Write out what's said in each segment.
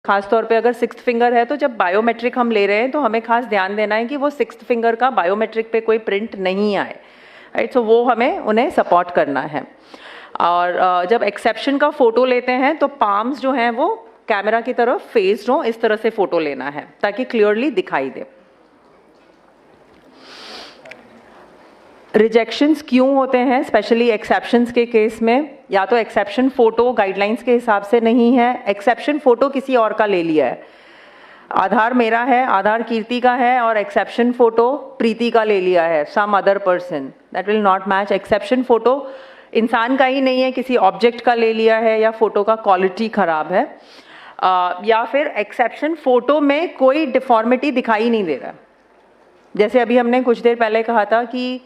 खासतौर पे अगर 6th फिंगर है तो जब बायोमेट्रिक हम ले रहे हैं तो हमें खास ध्यान देना है कि वो 6th फिंगर का बायोमेट्रिक पे कोई प्रिंट नहीं आए, राइट। सो वो हमें उन्हें सपोर्ट करना है। और जब एक्सेप्शन का फोटो लेते हैं तो पाम्स जो हैं वो कैमरा की तरफ फेस्ड हो, इस तरह से फोटो लेना है ताकि क्लियरली दिखाई दे। रिजेक्शंस क्यों होते हैं स्पेशली एक्सेप्शंस के केस में? या तो एक्सेप्शन फोटो गाइडलाइंस के हिसाब से नहीं है, एक्सेप्शन फोटो किसी और का ले लिया है, आधार मेरा है, आधार कीर्ति का है और एक्सेप्शन फोटो प्रीति का ले लिया है, some other person, that will not match. Exception photo इंसान का ही नहीं है, किसी ऑब्जेक्ट का ले लिया है या फोटो का क्वालिटी खराब है, या फिर एक्सेप्शन फोटो में कोई डिफॉर्मिटी दिखाई नहीं दे रहा। जैसे अभी हमने कुछ देर पहले कहा था कि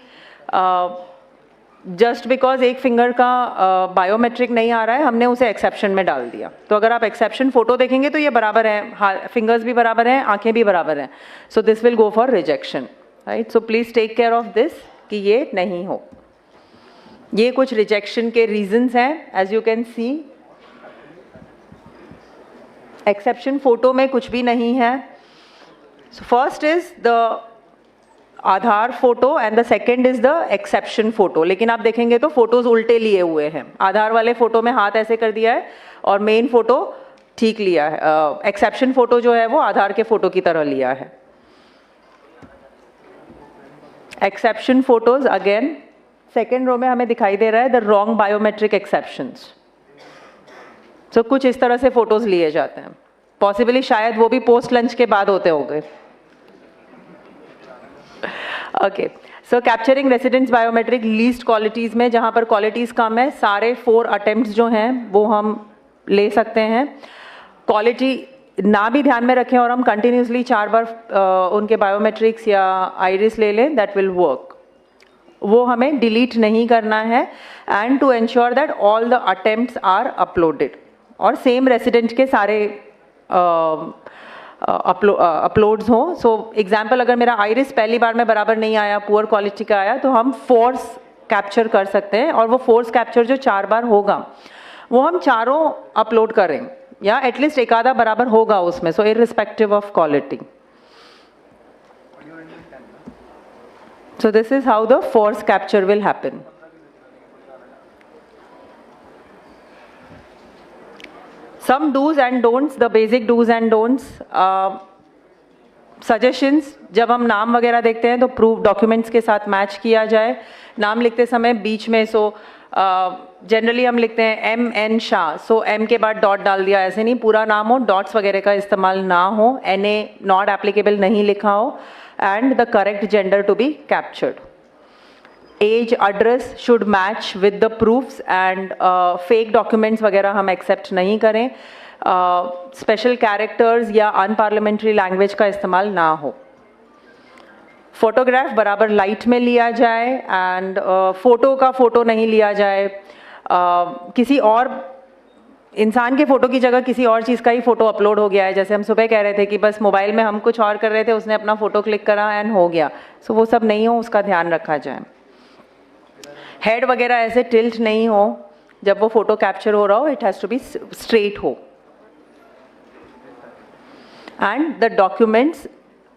जस्ट बिकॉज एक फिंगर का बायोमेट्रिक नहीं आ रहा है हमने उसे एक्सेप्शन में डाल दिया। तो अगर आप एक्सेप्शन फोटो देखेंगे तो ये बराबर है, फिंगर्स भी बराबर हैं, आंखें भी बराबर हैं, so this will go for rejection, right. So please take care of this कि ये नहीं हो। ये कुछ रिजेक्शन के रीजंस हैं, as you can see. Exception photo में कुछ भी नहीं है। So first is the Aadhaar photo and the second is the exception photo. लेकिन आप देखेंगे तो फोटोज उल्टे लिए हुए हैं, आधार वाले फोटो में हाथ ऐसे कर दिया है और मेन फोटो ठीक लिया है, एक्सेप्शन फोटो जो है वो आधार के फोटो की तरह लिया है। Exception photos again second row में हमें दिखाई दे रहा है द रॉन्ग बायोमेट्रिक एक्सेप्शंस। तो कुछ इस तरह से फोटोज लिए जाते हैं, पॉसिबली शायद वो भी पोस्ट लंच के बाद होते होंगे। Okay, so capturing residents biometric least qualities में, जहां पर क्वालिटीज कम है, सारे 4 अटेम्प्ट्स जो हैं वो हम ले सकते हैं। क्वालिटी ना भी ध्यान में रखें और हम कंटिन्यूसली 4 बार उनके बायोमेट्रिक्स या आइरिस ले लें, दैट विल वर्क। वो हमें डिलीट नहीं करना है and to ensure that all the attempts are uploaded, और सेम रेसिडेंट के सारे अपलोड्स हों। सो एग्जाम्पल, अगर मेरा आइरिस पहली बार में बराबर नहीं आया, पुअर क्वालिटी का आया, तो हम फोर्स कैप्चर कर सकते हैं, और वो फोर्स कैप्चर जो 4 बार होगा वो हम चारों अपलोड करें, या एटलीस्ट एक आधा बराबर होगा उसमें, so irrespective of quality. So this is how the force capture will happen. Some do's and don'ts, the basic do's and don'ts. Suggestions, जब हम नाम वगैरह देखते हैं तो प्रूफ डॉक्यूमेंट्स के साथ मैच किया जाए। नाम लिखते समय बीच में जनरली हम लिखते हैं M.N. शाह, सो M के बाद डॉट डाल दिया, ऐसे नहीं, पूरा नाम हो, डॉट्स वगैरह का इस्तेमाल ना हो, NA नॉट एप्लीकेबल नहीं लिखा हो, and the correct gender to be captured. Age, address should match with the proofs, and fake documents वगैरह हम accept नहीं करें। Special characters या unparliamentary language का इस्तेमाल ना हो। फोटोग्राफ बराबर लाइट में लिया जाए, एंड फोटो का फोटो नहीं लिया जाए, किसी और इंसान के फोटो की जगह किसी और चीज़ का ही फोटो अपलोड हो गया है। जैसे हम सुबह कह रहे थे कि बस मोबाइल में हम कुछ और कर रहे थे, उसने अपना फोटो क्लिक करा एंड हो गया, सो वो सब नहीं हो, उसका ध्यान रखा जाए। हेड वगैरह ऐसे टिल्ट नहीं हो जब वो फोटो कैप्चर हो रहा हो, it has to be straight हो। And the documents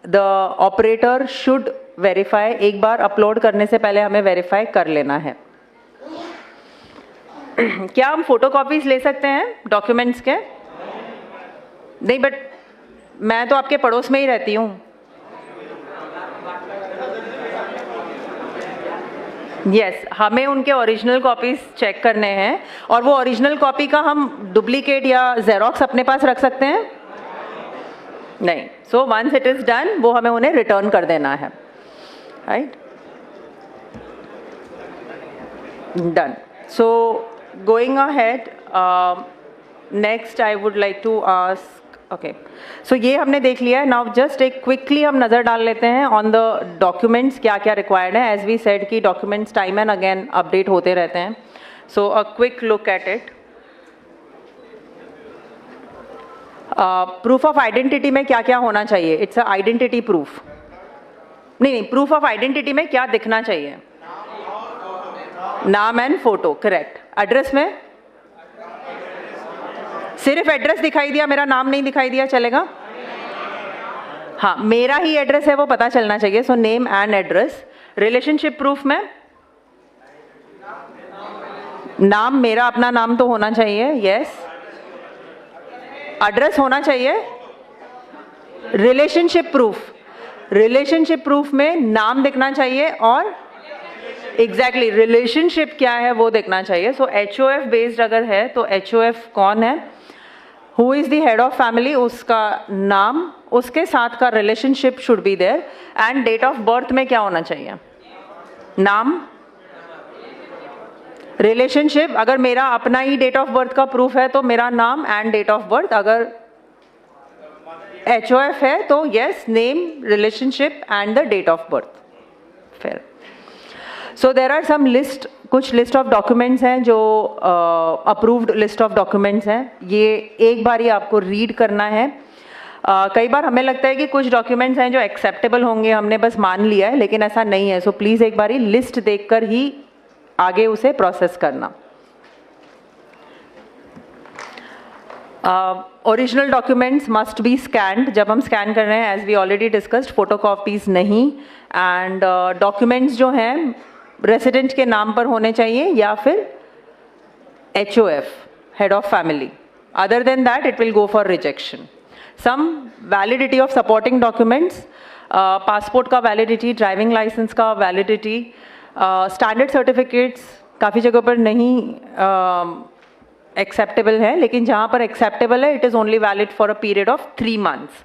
the operator should verify, एक बार अपलोड करने से पहले हमें वेरीफाई कर लेना है। क्या हम फोटोकॉपीज ले सकते हैं डॉक्यूमेंट्स के? नहीं, बट मैं तो आपके पड़ोस में ही रहती हूँ। यस, हमें उनके ओरिजिनल कॉपीज चेक करने हैं, और वो ओरिजिनल कॉपी का हम डुप्लीकेट या जेरोक्स अपने पास रख सकते हैं? नहीं। So once it is done, वो हमें उन्हें रिटर्न कर देना है, right? Done. So going ahead, next I would like to ask, okay, so ये हमने देख लिया है। Now just एक quickly हम नज़र डाल लेते हैं on the documents, क्या क्या required है। As we said कि documents time and again update होते रहते हैं, so a quick look at it. Proof of identity में क्या क्या होना चाहिए? It's a identity proof। नहीं, proof of identity में क्या दिखना चाहिए? नाम एंड फोटो, करेक्ट। एड्रेस में सिर्फ एड्रेस दिखाई दिया, मेरा नाम नहीं दिखाई दिया, चलेगा? हाँ, मेरा ही एड्रेस है वो पता चलना चाहिए, so name and address. Relationship proof में नाम, मेरा अपना नाम तो होना चाहिए, यस। एड्रेस होना चाहिए। रिलेशनशिप प्रूफ में नाम दिखना चाहिए और एग्जैक्टली रिलेशनशिप क्या है वो देखना चाहिए। सो HOF बेस्ड अगर है तो HOF कौन है, who is the head of family, उसका नाम, उसके साथ का relationship should be there. And date of birth में क्या होना चाहिए, नाम, रिलेशनशिप। अगर मेरा अपना ही डेट ऑफ बर्थ का प्रूफ है तो मेरा नाम एंड डेट ऑफ बर्थ। अगर HOF है तो yes, name, relationship and the date of birth. फिर so there are some list, कुछ लिस्ट ऑफ डॉक्यूमेंट्स हैं जो अप्रूव्ड लिस्ट ऑफ डॉक्यूमेंट्स हैं, ये एक बार ही आपको रीड करना है। कई बार हमें लगता है कि कुछ डॉक्यूमेंट्स हैं जो एक्सेप्टेबल होंगे, हमने बस मान लिया है, लेकिन ऐसा नहीं है। सो प्लीज़ एक बार ही लिस्ट देखकर ही आगे उसे प्रोसेस करना। Original documents must be scanned. जब हम स्कैन कर रहे हैं, as we already discussed, photocopies नहीं। एंड डॉक्यूमेंट्स जो हैं रेसिडेंट के नाम पर होने चाहिए या फिर HOF, head of family. Other than that it will go for rejection. Some validity of supporting documents, passport का वैलिडिटी, ड्राइविंग लाइसेंस का वैलिडिटी, स्टैंडर्ड सर्टिफिकेट्स काफ़ी जगह पर नहीं एक्सेप्टेबल है, लेकिन जहाँ पर एक्सेप्टेबल है it is only valid for a period of 3 months।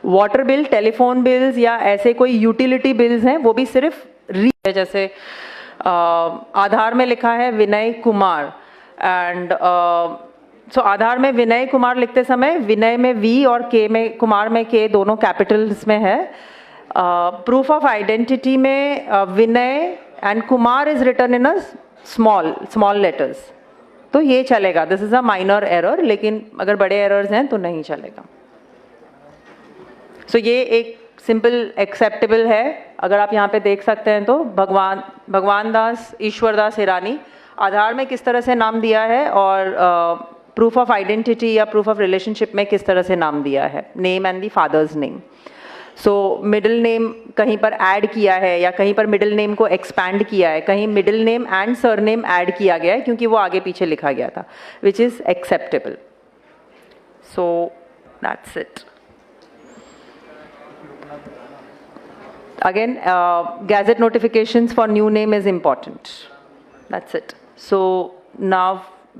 Water bill, telephone bills या ऐसे कोई यूटिलिटी बिल्स हैं वो भी सिर्फ जैसे आधार में लिखा है विनय कुमार, एंड सो आधार में विनय कुमार लिखते समय विनय में V और K में, कुमार में K, दोनों कैपिटल्स में है। प्रूफ ऑफ आइडेंटिटी में Vinay and Kumar is written in a small letters, तो ये चलेगा। This is a minor error, लेकिन अगर बड़े एरर्स हैं तो नहीं चलेगा। सो ये एक सिंपल एक्सेप्टेबल है। अगर आप यहाँ पे देख सकते हैं तो भगवान दास ईश्वर दास हिरानी, आधार में किस तरह से नाम दिया है और प्रूफ ऑफ आइडेंटिटी या प्रूफ ऑफ रिलेशनशिप में किस तरह से नाम दिया है, name and the father's name. So middle name कहीं पर ऐड किया है या कहीं पर मिडिल नेम को एक्सपैंड किया है, कहीं middle name and surname add किया गया है क्योंकि वो आगे पीछे लिखा गया था, which is acceptable. So that's it. Again, gazette notifications for new name is important. That's it. So now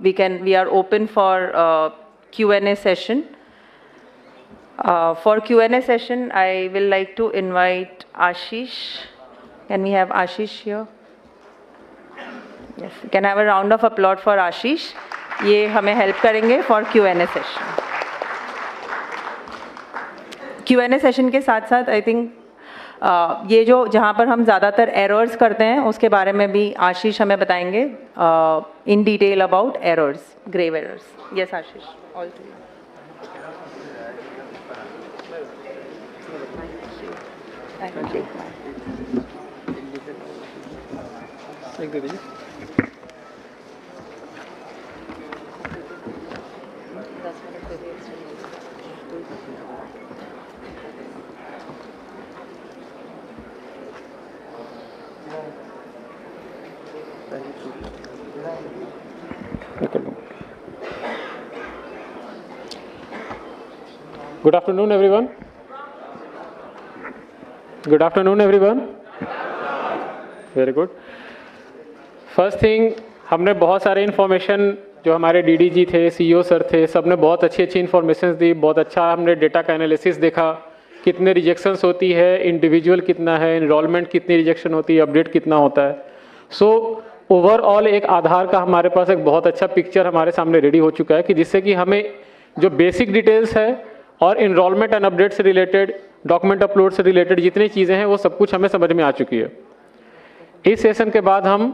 we are open for Q&A session. For Q&A session, I will like to invite Ashish. Can we have Ashish here? Yes. Can I have a round of applause for Ashish? ये हमें help करेंगे for Q&A session. Q&A session के साथ साथ I think ये जो जहाँ पर हम ज़्यादातर एरर्स करते हैं उसके बारे में भी आशीष हमें बताएंगे in detail about errors, grave errors. Yes Ashish, all to you. Good afternoon, everyone. Good afternoon, everyone. Very good. First thing, हमने बहुत सारे इन्फॉर्मेशन जो हमारे DDG थे, CEO सर थे, सब ने बहुत अच्छी इन्फॉर्मेशन दी। बहुत अच्छा हमने डेटा का एनालिसिस देखा, कितने रिजेक्शंस होती है, इंडिविजुअल कितना है, इनरोलमेंट कितनी रिजेक्शन होती है, अपडेट कितना होता है। सो ओवरऑल एक आधार का हमारे पास एक बहुत अच्छा पिक्चर हमारे सामने रेडी हो चुका है कि जिससे कि हमें जो बेसिक डिटेल्स है और इनरोलमेंट एंड अपडेट से रिलेटेड, डॉक्यूमेंट अपलोड से रिलेटेड जितनी चीज़ें हैं वो सब कुछ हमें समझ में आ चुकी है। इस सेशन के बाद हम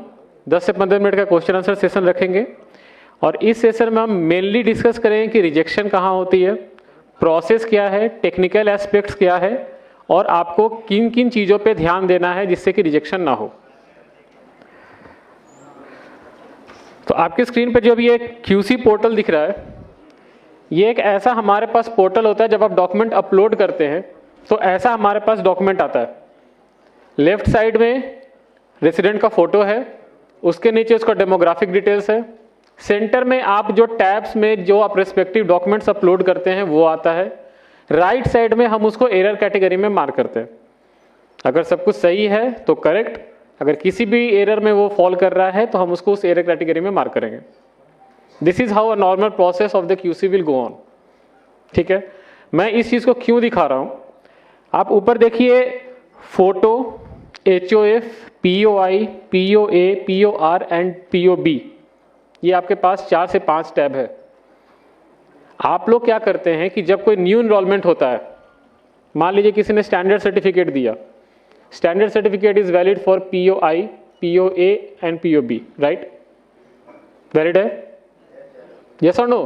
10 से 15 मिनट का क्वेश्चन आंसर सेशन रखेंगे और इस सेशन में हम मेनली डिस्कस करेंगे कि रिजेक्शन कहाँ होती है, प्रोसेस क्या है, टेक्निकल एस्पेक्ट्स क्या है और आपको किन किन चीज़ों पे ध्यान देना है जिससे कि रिजेक्शन ना हो। तो आपके स्क्रीन पर जो भी एक QC पोर्टल दिख रहा है, ये एक ऐसा हमारे पास पोर्टल होता है, जब आप डॉक्यूमेंट अपलोड करते हैं तो ऐसा हमारे पास डॉक्यूमेंट आता है। लेफ्ट साइड में रेसिडेंट का फोटो है, उसके नीचे उसका डेमोग्राफिक डिटेल्स है, सेंटर में आप जो टैब्स में जो आप रेस्पेक्टिव डॉक्यूमेंट्स अपलोड करते हैं वो आता है, राइट साइड में हम उसको एरर कैटेगरी में मार्क करते हैं। अगर सब कुछ सही है तो करेक्ट, अगर किसी भी एरर में वो फॉल कर रहा है तो हम उसको उस एरर कैटेगरी में मार्क करेंगे। This is how a normal process of the QC will go on. ठीक है, मैं इस चीज को क्यों दिखा रहा हूं, आप ऊपर देखिए photo, HOF, POI, POA, POR and POB, ये आपके पास 4 से 5 टैब है। आप लोग क्या करते हैं कि जब कोई न्यू इनरोलमेंट होता है, मान लीजिए किसी ने स्टैंडर्ड सर्टिफिकेट दिया, standard certificate is valid for POI, POA and POB, right? Valid है? यस और नो?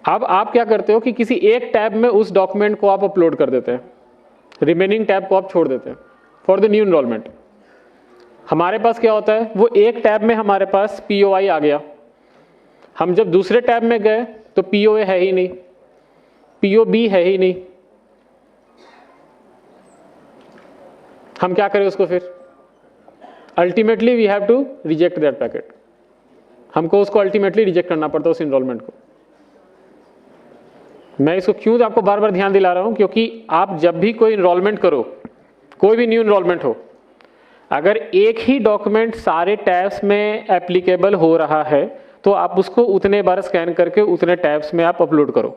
अब आप क्या करते हो कि किसी एक टैब में उस डॉक्यूमेंट को आप अपलोड कर देते हैं, रिमेनिंग टैब को आप छोड़ देते हैं फॉर द न्यू इनरोलमेंट। हमारे पास क्या होता है, वो एक टैब में हमारे पास POI आ गया, हम जब दूसरे टैब में गए तो POA है ही नहीं, POB है ही नहीं, हम क्या करें उसको फिर? Ultimately we have to reject that packet, हमको उसको अल्टीमेटली रिजेक्ट करना पड़ता है उस इनरोलमेंट को। मैं इसको क्यों आपको बार बार ध्यान दिला रहा हूं, क्योंकि आप जब भी कोई इनरोलमेंट करो, कोई भी न्यू इनरोलमेंट हो, अगर एक ही डॉक्यूमेंट सारे टैब्स में एप्लीकेबल हो रहा है तो आप उसको उतने बार स्कैन करके उतने टैब्स में आप अपलोड करो।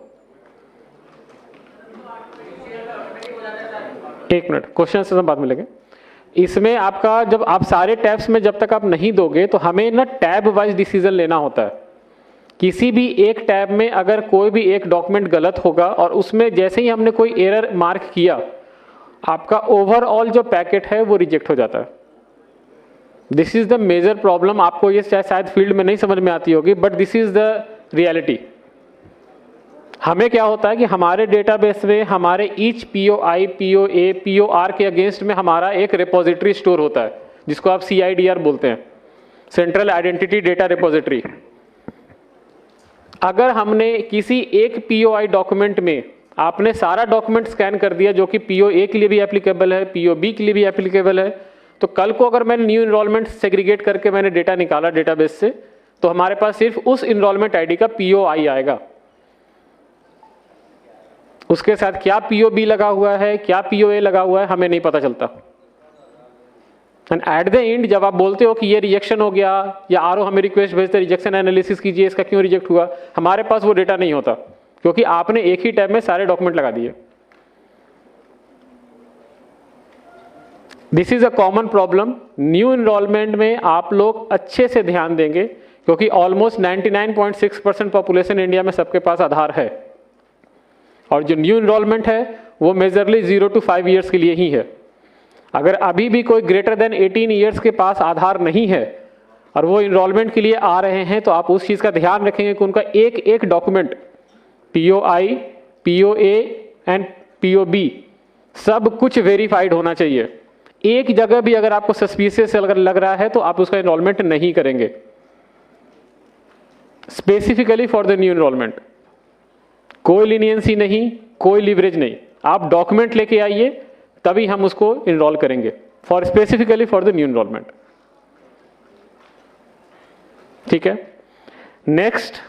एक मिनट, क्वेश्चन से हम बाद में लेंगे। इसमें आपका जब आप सारे टैब्स में जब तक आप नहीं दोगे तो हमें ना टैब वाइज डिसीजन लेना होता है। किसी भी एक टैब में अगर कोई भी एक डॉक्यूमेंट गलत होगा और उसमें जैसे ही हमने कोई एरर मार्क किया, आपका ओवरऑल जो पैकेट है वो रिजेक्ट हो जाता है। This is the major problem. आपको ये शायद फील्ड में नहीं समझ में आती होगी, but this is the reality. हमें क्या होता है कि हमारे डेटाबेस में हमारे ईच POI, POA, POR के अगेंस्ट में हमारा एक रिपोजिटरी स्टोर होता है, जिसको आप CIDR बोलते हैं, सेंट्रल आइडेंटिटी डेटा रिपोजिटरी। अगर हमने किसी एक POI डॉक्यूमेंट में आपने सारा डॉक्यूमेंट स्कैन कर दिया जो कि POA के लिए भी एप्लीकेबल है, POB के लिए भी एप्लीकेबल है, तो कल को अगर मैंने न्यू इनरोलमेंट सेग्रीगेट करके मैंने डेटा निकाला डेटाबेस से, तो हमारे पास सिर्फ उस इनरोलमेंट ID का POI आएगा। उसके साथ क्या POB लगा हुआ है, क्या POA लगा हुआ है, हमें नहीं पता चलता। एंड एट द एंड जब आप बोलते हो कि ये रिजेक्शन हो गया या RO हमें रिक्वेस्ट भेजते रिजेक्शन एनालिसिस कीजिए, इसका क्यों रिजेक्ट हुआ, हमारे पास वो डेटा नहीं होता, क्योंकि आपने एक ही टैब में सारे डॉक्यूमेंट लगा दिए। This is a common problem. New enrolment में आप लोग अच्छे से ध्यान देंगे, क्योंकि ऑलमोस्ट 99.6% पॉपुलेशन इंडिया में सबके पास आधार है, और जो न्यू इनरोलमेंट है वो मेजरली 0 to 5 ईयर्स के लिए ही है। अगर अभी भी कोई ग्रेटर देन 18 ईयर्स के पास आधार नहीं है और वो इनरोलमेंट के लिए आ रहे हैं, तो आप उस चीज़ का ध्यान रखेंगे कि उनका एक एक document POI, POA and POB सब कुछ वेरीफाइड होना चाहिए। एक जगह भी अगर आपको सस्पिशियस अगर लग रहा है तो आप उसका इनरोलमेंट नहीं करेंगे, specifically for the new enrolment. कोई लीनियंसी नहीं, कोई लीवरेज नहीं, आप डॉक्यूमेंट लेके आइए तभी हम उसको इनरोल करेंगे, for specifically for the new enrolment. ठीक है, नेक्स्ट,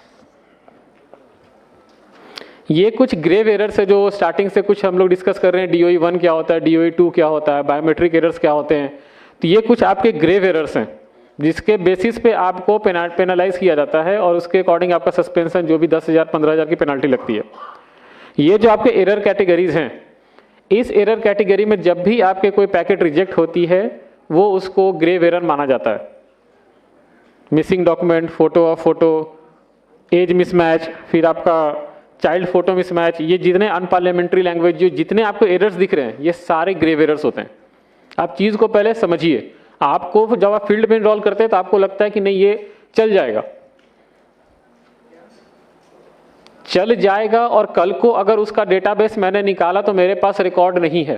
ये कुछ ग्रेव एरर्स है जो स्टार्टिंग से कुछ हम लोग डिस्कस कर रहे हैं। DOE 1 क्या होता है, DOE 2 क्या होता है, बायोमेट्रिक एरर्स क्या होते हैं। तो ये कुछ आपके ग्रेव एरर्स हैं जिसके बेसिस पे आपको पेनलाइज किया जाता है और उसके अकॉर्डिंग आपका सस्पेंशन जो भी 10,000 15,000 की पेनल्टी लगती है। ये जो आपके एरर कैटेगरीज हैं, इस एरर कैटेगरी में जब भी आपके कोई पैकेट रिजेक्ट होती है वो उसको ग्रेव एरर माना जाता है। Missing document, photo of photo, age mismatch, फिर आपका चाइल्ड फोटो मिसमैच, ये जितने अनपार्लियामेंट्री लैंग्वेज जो जितने आपको एरर्स दिख रहे हैं ये सारे ग्रेव एरर्स होते हैं। आप चीज़ को पहले समझिए। आपको जब आप फील्ड में इनरोल करते हैं तो आपको लगता है कि नहीं ये चल जाएगा, और कल को अगर उसका डेटाबेस मैंने निकाला तो मेरे पास रिकॉर्ड नहीं है,